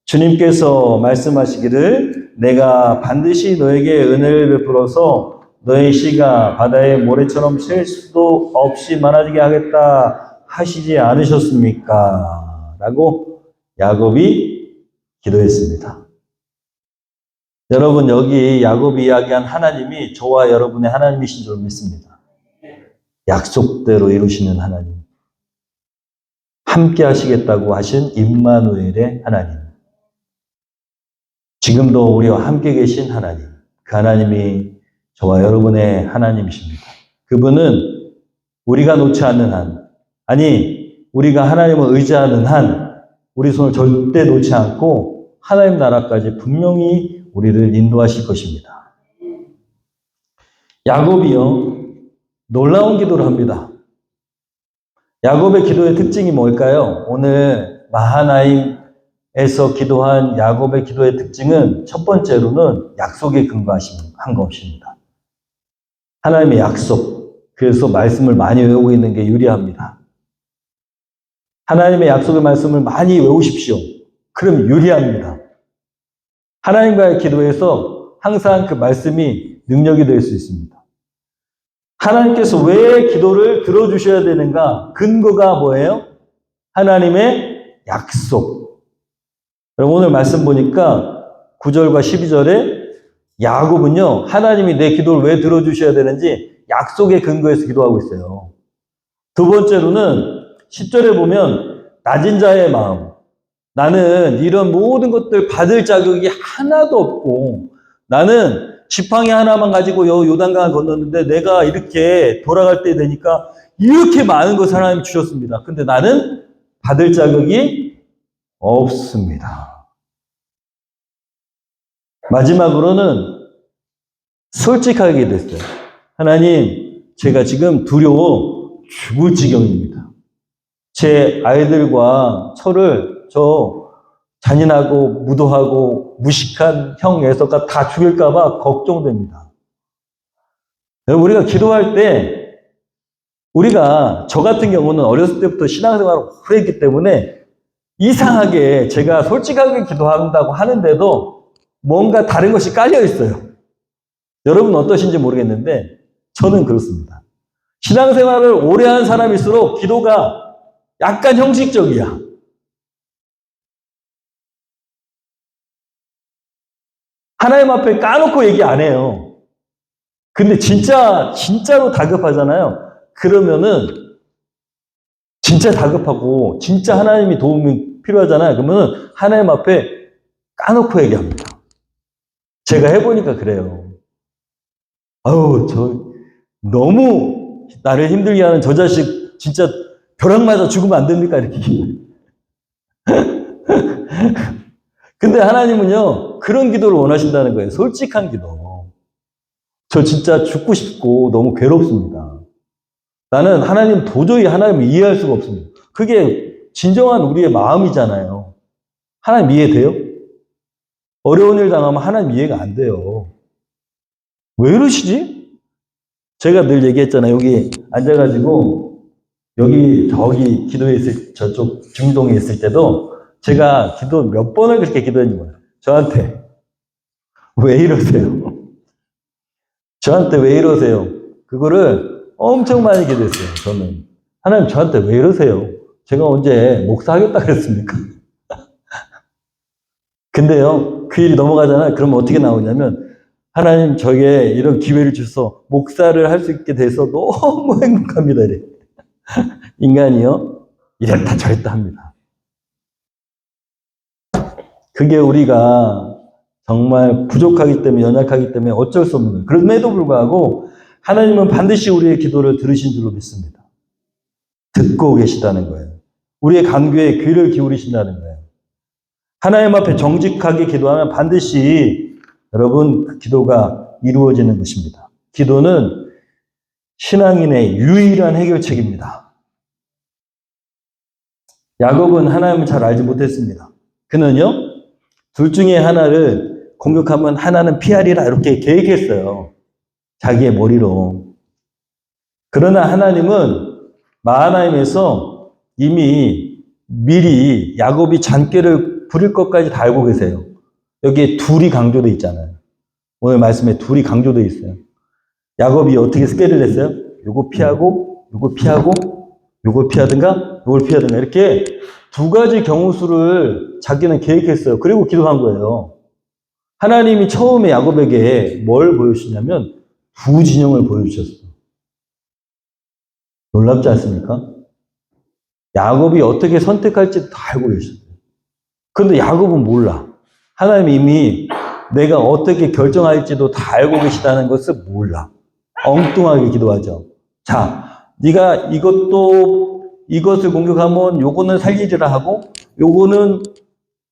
주님께서 말씀하시기를 내가 반드시 너에게 은혜를 베풀어서 너의 씨가 바다의 모래처럼 셀 수도 없이 많아지게 하겠다 하시지 않으셨습니까? 라고 야곱이 기도했습니다. 여러분, 여기 야곱이 이야기한 하나님이 저와 여러분의 하나님이신 줄 믿습니다. 약속대로 이루시는 하나님. 함께 하시겠다고 하신 임마누엘의 하나님. 지금도 우리와 함께 계신 하나님. 그 하나님이 저와 여러분의 하나님이십니다. 그분은 우리가 놓지 않는 한, 우리가 하나님을 의지하는 한, 우리 손을 절대 놓지 않고 하나님 나라까지 분명히 우리를 인도하실 것입니다. 야곱이요, 놀라운 기도를 합니다. 야곱의 기도의 특징이 뭘까요? 오늘 마하나임에서 기도한 야곱의 기도의 특징은 첫 번째로는 약속에 근거한 것입니다. 하나님의 약속. 그래서 말씀을 많이 외우고 있는 게 유리합니다. 하나님의 약속의 말씀을 많이 외우십시오. 그럼 유리합니다. 하나님과의 기도에서 항상 그 말씀이 능력이 될 수 있습니다. 하나님께서 왜 기도를 들어주셔야 되는가? 근거가 뭐예요? 하나님의 약속. 오늘 말씀 보니까 9절과 12절에 야곱은요, 하나님이 내 기도를 왜 들어주셔야 되는지 약속의 근거에서 기도하고 있어요. 두 번째로는 10절에 보면 낮은 자의 마음. 나는 이런 모든 것들 받을 자격이 하나도 없고 나는 지팡이 하나만 가지고 요단강을 건넜는데 내가 이렇게 돌아갈 때 되니까 이렇게 많은 것을 하나님이 주셨습니다. 근데 나는 받을 자격이 없습니다. 마지막으로는 솔직하게 됐어요. 하나님, 제가 지금 두려워 죽을 지경입니다. 제 아이들과 저 잔인하고 무도하고 무식한 형 애서가 다 죽일까봐 걱정됩니다. 우리가 기도할 때 저 같은 경우는 어렸을 때부터 신앙생활을 오래 했기 때문에 이상하게 제가 솔직하게 기도한다고 하는데도 뭔가 다른 것이 깔려 있어요. 여러분 어떠신지 모르겠는데 저는 그렇습니다. 신앙생활을 오래 한 사람일수록 기도가 약간 형식적이야. 하나님 앞에 까놓고 얘기 안 해요. 근데 진짜로 다급하잖아요. 그러면은 진짜 다급하고 진짜 하나님이 도움이 필요하잖아요. 그러면은 하나님 앞에 까놓고 얘기합니다. 제가 해보니까 그래요. 너무 나를 힘들게 하는 저 자식 진짜 벼락 맞아 죽으면 안 됩니까? 이렇게. 근데 하나님은요, 그런 기도를 원하신다는 거예요. 솔직한 기도. 저 진짜 죽고 싶고 너무 괴롭습니다. 나는 도저히 하나님을 이해할 수가 없습니다. 그게 진정한 우리의 마음이잖아요. 하나님 이해돼요? 어려운 일 당하면 하나님 이해가 안 돼요. 왜 이러시지? 제가 늘 얘기했잖아요. 여기 앉아가지고 저기 저쪽 중동에 있을 때도 제가 기도 몇 번을 그렇게 기도했는지 몰라요. 저한테 왜 이러세요? 저한테 왜 이러세요? 그거를 엄청 많이 기도했어요. 저는 하나님 저한테 왜 이러세요? 제가 언제 목사하겠다 그랬습니까? 근데요, 그 일이 넘어가잖아요. 그러면 어떻게 나오냐면 하나님 저에게 이런 기회를 주셔서 목사를 할 수 있게 돼서 너무 행복합니다. 이래. 인간이요, 이랬다 저랬다 합니다. 그게 우리가 정말 부족하기 때문에, 연약하기 때문에 어쩔 수 없는 거예요. 그럼에도 불구하고 하나님은 반드시 우리의 기도를 들으신 줄로 믿습니다. 듣고 계시다는 거예요. 우리의 간구에 귀를 기울이신다는 거예요. 하나님 앞에 정직하게 기도하면 반드시 여러분 그 기도가 이루어지는 것입니다. 기도는 신앙인의 유일한 해결책입니다. 야곱은 하나님을 잘 알지 못했습니다. 그는요, 둘 중에 하나를 공격하면 하나는 피하리라 이렇게 계획했어요. 자기의 머리로. 그러나 하나님은 마하나임에서 이미 미리 야곱이 잔꾀를 부릴 것까지 다 알고 계세요. 여기에 둘이 강조되어 있잖아요. 오늘 말씀에 둘이 강조되어 있어요. 야곱이 어떻게 스케일을 냈어요? 요거 피하고, 요거 피하고, 요걸 피하든가, 요걸 피하든가 이렇게 두 가지 경우수를 자기는 계획했어요. 그리고 기도한 거예요. 하나님이 처음에 야곱에게 뭘 보여주시냐면 두 진영을 보여주셨어요. 놀랍지 않습니까? 야곱이 어떻게 선택할지 다 알고 계셨어요. 그런데 야곱은 몰라. 하나님이 이미 내가 어떻게 결정할지도 다 알고 계시다는 것을 몰라. 엉뚱하게 기도하죠. 자, 네가 이것을 공격하면 요거는 살리리라 하고 요거는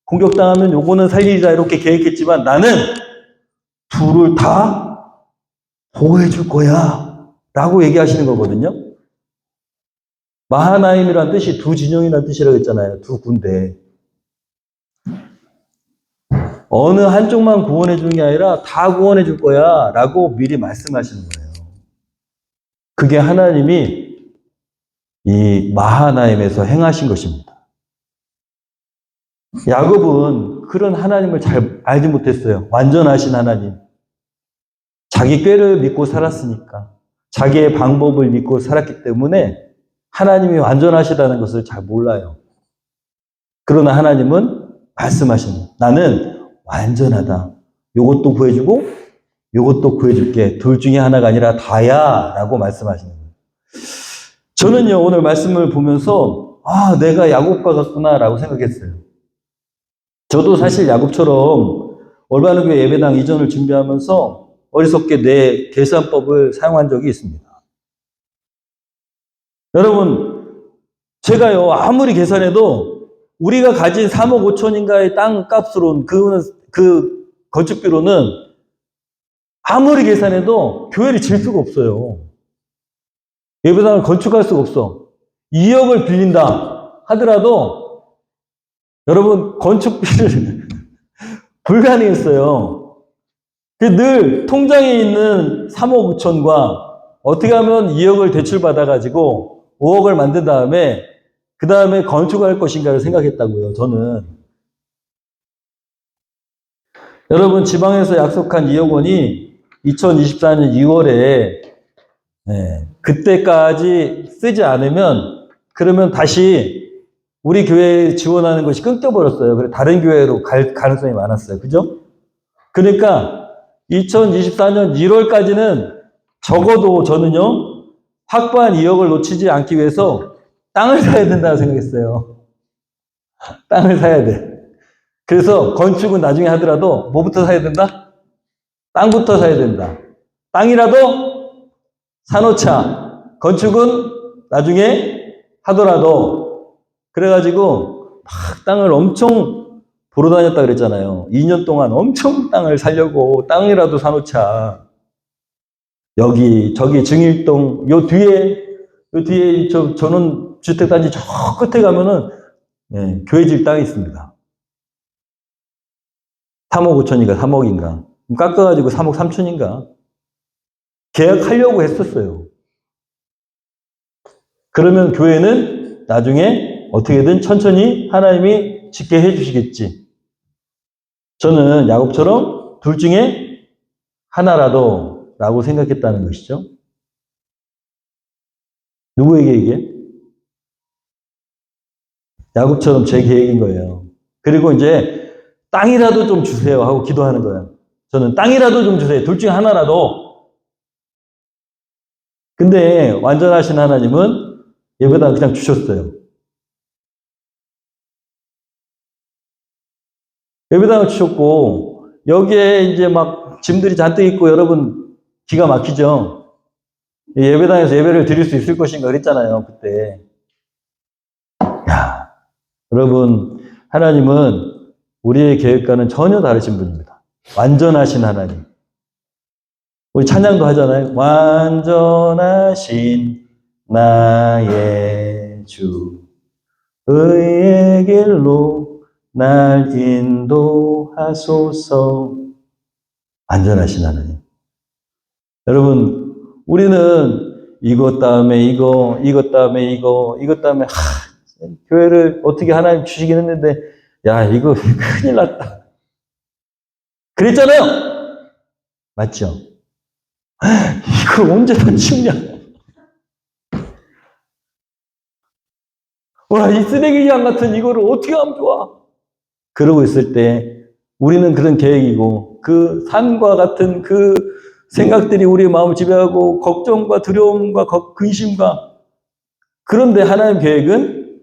공격당하면 요거는 살리리라 이렇게 계획했지만 나는 둘을 다 보호해 줄 거야 라고 얘기하시는 거거든요. 마하나임이란 뜻이 두 진영이라는 뜻이라고 했잖아요. 두 군데. 어느 한쪽만 구원해 주는 게 아니라 다 구원해 줄 거야 라고 미리 말씀하시는 거예요. 그게 하나님이 이 마하나임에서 행하신 것입니다. 야곱은 그런 하나님을 잘 알지 못했어요. 완전하신 하나님. 자기 꾀를 믿고 살았으니까, 자기의 방법을 믿고 살았기 때문에 하나님이 완전하시다는 것을 잘 몰라요. 그러나 하나님은 말씀하시는, 나는 완전하다. 요것도 구해주고 요것도 구해줄게. 둘 중에 하나가 아니라 다야 라고 말씀하시는 거예요. 저는요, 오늘 말씀을 보면서 내가 야곱과 같구나 라고 생각했어요. 저도 사실 야곱처럼 올바른 교회 예배당 이전을 준비하면서 어리석게 내 계산법을 사용한 적이 있습니다. 여러분, 제가요, 아무리 계산해도 우리가 가진 3억 5천인가의 땅 값으로는 그 건축비로는 아무리 계산해도 교회를 질 수가 없어요. 예배당을 건축할 수가 없어. 2억을 빌린다 하더라도 여러분 건축비를 불가능했어요. 늘 통장에 있는 3억 5천과 어떻게 하면 2억을 대출받아가지고 5억을 만든 다음에 그 다음에 건축할 것인가를 생각했다고요. 저는. 여러분 지방에서 약속한 2억 원이 2024년 2월에 그때까지 쓰지 않으면 그러면 다시 우리 교회에 지원하는 것이 끊겨버렸어요. 그래서 다른 교회로 갈 가능성이 많았어요. 그죠? 그러니까 2024년 1월까지는 적어도 저는요, 확보한 2억을 놓치지 않기 위해서 땅을 사야 된다고 생각했어요. 땅을 사야 돼. 그래서 건축은 나중에 하더라도 뭐부터 사야 된다? 땅부터 사야 된다. 땅이라도 사놓자. 건축은 나중에 하더라도. 그래가지고 막 땅을 엄청 보러 다녔다 그랬잖아요. 2년 동안 엄청 땅을 사려고 땅이라도 사놓자. 여기, 저기 증일동, 요 뒤에 저는 주택단지 저 끝에 가면은, 교회질 땅이 있습니다. 3억 5천인가 3억인가. 깎아가지고 3억 3천인가. 계약하려고 했었어요. 그러면 교회는 나중에 어떻게든 천천히 하나님이 짓게 해주시겠지. 저는 야곱처럼 둘 중에 하나라도 라고 생각했다는 것이죠. 누구에게 이게? 야곱처럼 제 계획인 거예요. 그리고 이제 땅이라도 좀 주세요 하고 기도하는 거예요. 저는 땅이라도 좀 주세요. 둘 중에 하나라도. 근데 완전하신 하나님은 예배당 그냥 주셨어요. 예배당을 주셨고 여기에 이제 막 짐들이 잔뜩 있고 여러분 기가 막히죠. 예배당에서 예배를 드릴 수 있을 것인가 그랬잖아요. 그때. 야, 여러분 하나님은 우리의 계획과는 전혀 다르신 분입니다. 완전하신 하나님. 우리 찬양도 하잖아요. 완전하신 나의 주 의의 길로 날 인도하소서. 완전하신 하나님. 여러분 우리는 이것 다음에 이것 다음에 이것 다음에 교회를 어떻게 하나님 주시긴 했는데 야 이거 큰일 났다. 그랬잖아요. 맞죠? 이걸 언제 다 치우냐. 와, 이 쓰레기장 같은 이거를 어떻게 하면 좋아? 그러고 있을 때 우리는 그런 계획이고 그 산과 같은 그 생각들이 우리의 마음을 지배하고 걱정과 두려움과 근심과 그런데 하나님 계획은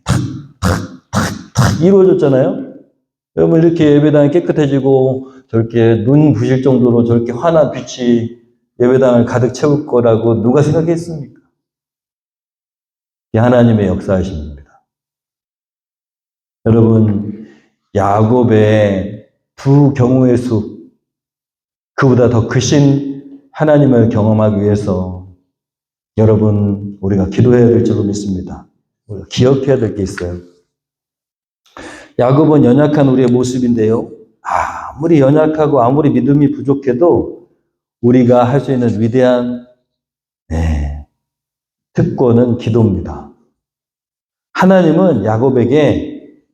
탁 이루어졌잖아요. 여러분 이렇게 예배당이 깨끗해지고 저렇게 눈 부실 정도로 저렇게 환한 빛이 예배당을 가득 채울 거라고 누가 생각했습니까? 이 하나님의 역사하십니다. 여러분 야곱의 두 경우의 수 그보다 더 크신 하나님을 경험하기 위해서 여러분 우리가 기도해야 될 줄로 믿습니다. 우리가 기억해야 될 게 있어요. 야곱은 연약한 우리의 모습인데요. 아무리 연약하고 아무리 믿음이 부족해도 우리가 할 수 있는 위대한 특권은 기도입니다. 하나님은 야곱에게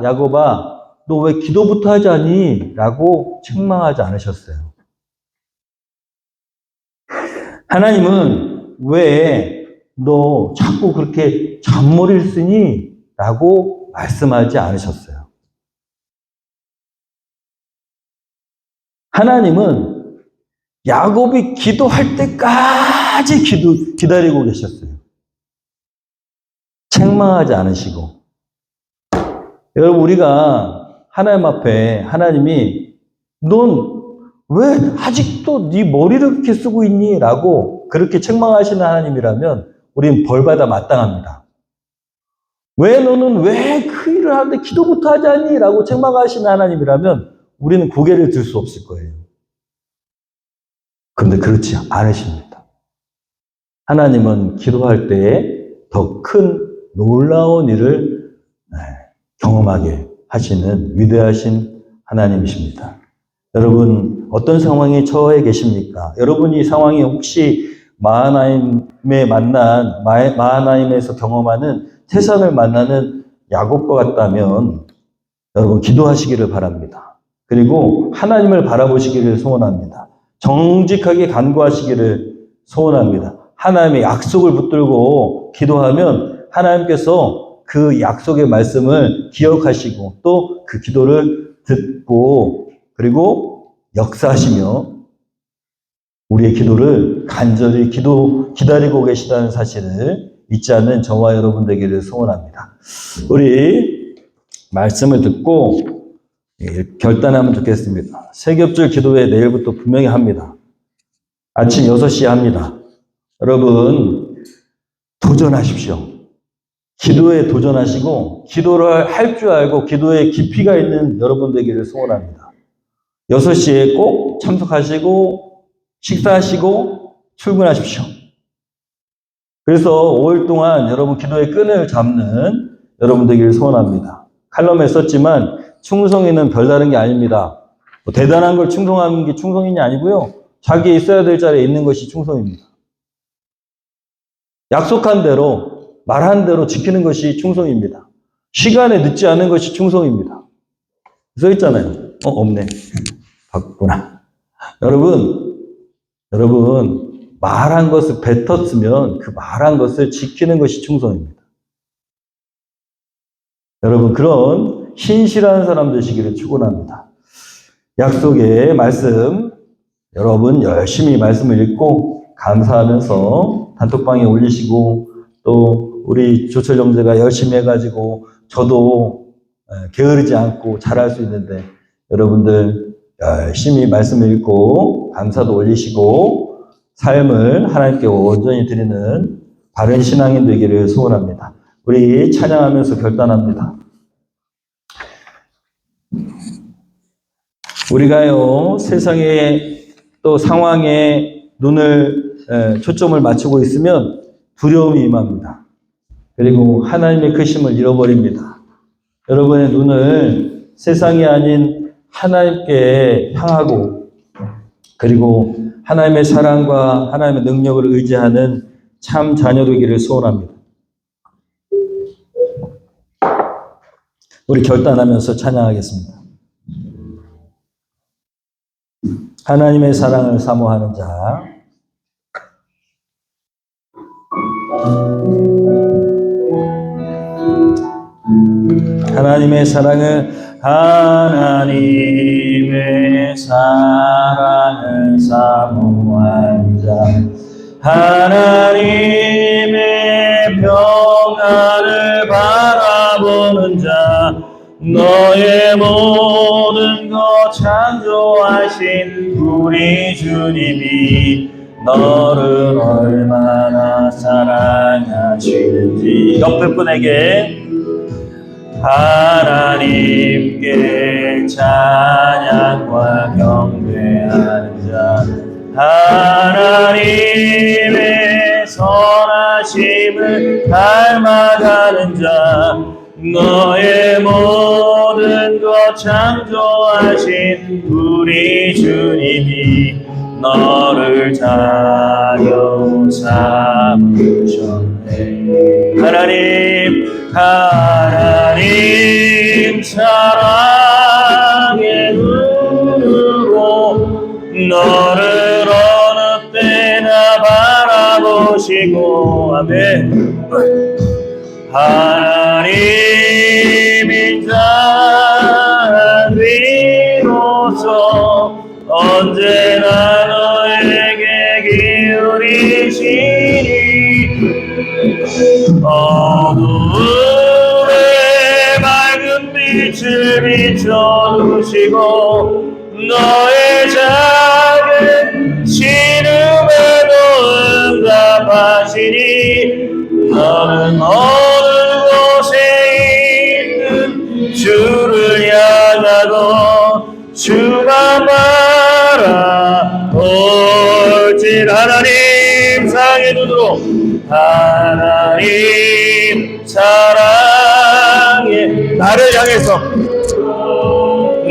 야곱아 너 왜 기도부터 하지 않니? 라고 책망하지 않으셨어요. 하나님은 왜 너 자꾸 그렇게 잔머리를 쓰니? 라고 말씀하지 않으셨어요. 하나님은 야곱이 기도할 때까지 기다리고 계셨어요. 책망하지 않으시고. 여러분, 우리가 하나님 앞에 하나님이 넌 왜 아직도 네 머리를 그렇게 쓰고 있니? 라고 그렇게 책망하시는 하나님이라면 우리는 벌받아 마땅합니다. 왜 너는 왜 그 일을 하는데 기도부터 하지 않니? 라고 책망하시는 하나님이라면 우리는 고개를 들 수 없을 거예요. 그런데 그렇지 않으십니다. 하나님은 기도할 때에 더 큰 놀라운 일을 경험하게 하시는 위대하신 하나님이십니다. 여러분, 어떤 상황에 처해 계십니까? 여러분이 상황이 혹시 마하나임에서 경험하는 세상을 만나는 야곱과 같다면 여러분 기도하시기를 바랍니다. 그리고 하나님을 바라보시기를 소원합니다. 정직하게 간구하시기를 소원합니다. 하나님의 약속을 붙들고 기도하면 하나님께서 그 약속의 말씀을 기억하시고 또 그 기도를 듣고 그리고 역사하시며 우리의 기도를 간절히 기다리고 계시다는 사실을 잊지 않는 저와 여러분 되기를 소원합니다. 우리 말씀을 듣고 결단하면 좋겠습니다. 세 겹줄 기도회 내일부터 분명히 합니다. 아침 6시에 합니다. 여러분 도전하십시오. 기도에 도전하시고 기도를 할 줄 알고 기도에 깊이가 있는 여러분 되기를 소원합니다. 6시에 꼭 참석하시고 식사하시고 출근하십시오. 그래서 5일 동안 여러분 기도의 끈을 잡는 여러분 되기를 소원합니다. 칼럼에 썼지만 충성이는 별다른 게 아닙니다. 뭐 대단한 걸 충성하는 게 충성이 아니고요. 자기에 있어야 될 자리에 있는 것이 충성입니다. 약속한 대로 말한 대로 지키는 것이 충성입니다. 시간에 늦지 않은 것이 충성입니다. 써 있잖아요. 없네. 바꾸구나. 여러분 말한 것을 뱉었으면 그 말한 것을 지키는 것이 충성입니다. 여러분 그런 신실한 사람 되시기를 축원합니다. 약속의 말씀 여러분 열심히 말씀을 읽고 감사하면서 단톡방에 올리시고 또 우리 조철 형제가 열심히 해가지고 저도 게으르지 않고 잘할 수 있는데 여러분들 열심히 말씀을 읽고 감사도 올리시고 삶을 하나님께 온전히 드리는 바른 신앙인 되기를 소원합니다. 우리 찬양하면서 결단합니다. 우리가요 세상에 또 상황에 눈을 초점을 맞추고 있으면 두려움이 임합니다. 그리고 하나님의 크심을 잃어버립니다. 여러분의 눈을 세상이 아닌 하나님께 향하고 그리고 하나님의 사랑과 하나님의 능력을 의지하는 참 자녀 되기를 소원합니다. 우리 결단하면서 찬양하겠습니다. 하나님의 사랑을 사모하는 자 하나님의 사랑을 사모한 자 하나님의 평안을 바라보는 자 너의 모든 것 창조하신 우리 주님이 너를 얼마나 사랑하시는지 옆에 분에게 하나님께 찬양과 경배하는 자 하나님의 선하심을 닮아가는 자 너의 모든 것 창조하신 우리 주님이 너를 자녀 삼으셨네. 하나님 사랑의 눈으로 너를 어느 때나 바라보시고 아멘. 하나님인 자 비로소 언제나 너에게 기울이시니 어두움에 맑은 빛을 비춰주시고 너의 작은 신음에도 응답하시니 너는 어느 곳에 있든 주를 향하고 주만 바라볼지라. 하나님 사랑의 눈으로 하나님 사랑의 나를 향해서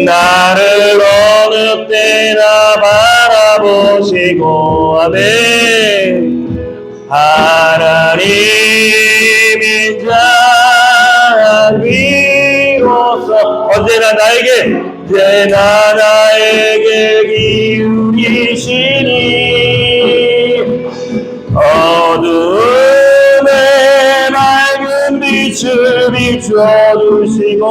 나를 어느 때나 바라보시고 아멘. 하나님인 자 비로소 언제나 나에게 기울이시니 어두움에 맑은 빛을 비춰주시고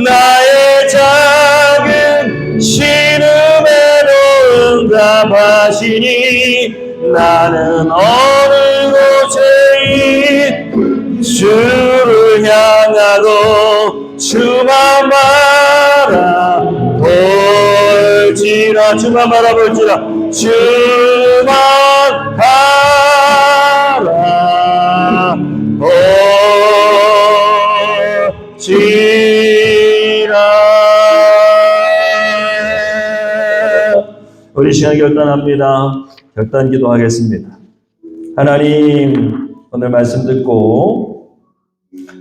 나의 작은 신음에도 응답하시니 나는 어느 곳에 주를 향하고 주만 바라볼지라. 주만 바라볼지라. 우리 시간 결단합니다. 결단 기도하겠습니다. 하나님, 오늘 말씀 듣고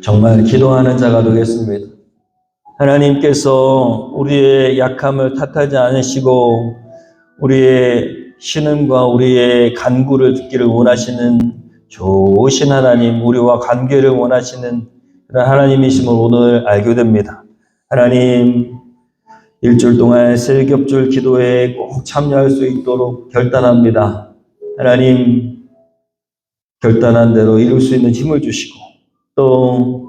정말 기도하는 자가 되겠습니다. 하나님께서 우리의 약함을 탓하지 않으시고 우리의 신음과 우리의 간구를 듣기를 원하시는 좋으신 하나님, 우리와 관계를 원하시는 그런 하나님이심을 오늘 알게 됩니다. 하나님, 일주일 동안 세 겹줄 기도에 꼭 참여할 수 있도록 결단합니다. 하나님, 결단한 대로 이룰 수 있는 힘을 주시고 또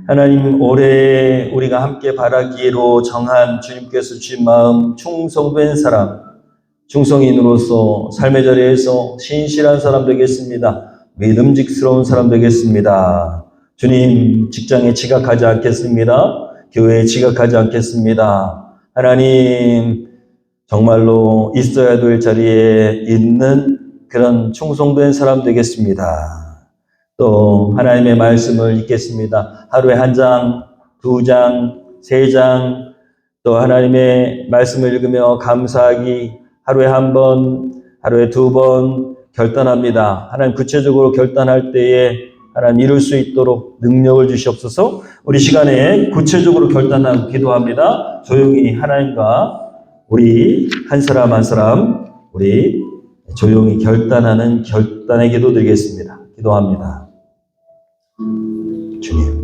하나님 올해 우리가 함께 바라기로 정한 주님께서 주신 마음 충성된 사람, 충성인으로서 삶의 자리에서 신실한 사람 되겠습니다. 믿음직스러운 사람 되겠습니다. 주님, 직장에 지각하지 않겠습니다. 교회에 지각하지 않겠습니다. 하나님, 정말로 있어야 될 자리에 있는 그런 충성된 사람 되겠습니다. 또 하나님의 말씀을 읽겠습니다. 하루에 1장, 2장, 3장, 또 하나님의 말씀을 읽으며 감사하기 하루에 1번, 하루에 2번 결단합니다. 하나님, 구체적으로 결단할 때에 하나님 이룰 수 있도록 능력을 주시옵소서. 우리 시간에 구체적으로 결단하고 기도합니다. 조용히 하나님과 우리 한 사람 한 사람 우리 조용히 결단하는 결단의 기도 드리겠습니다. 기도합니다. 주님,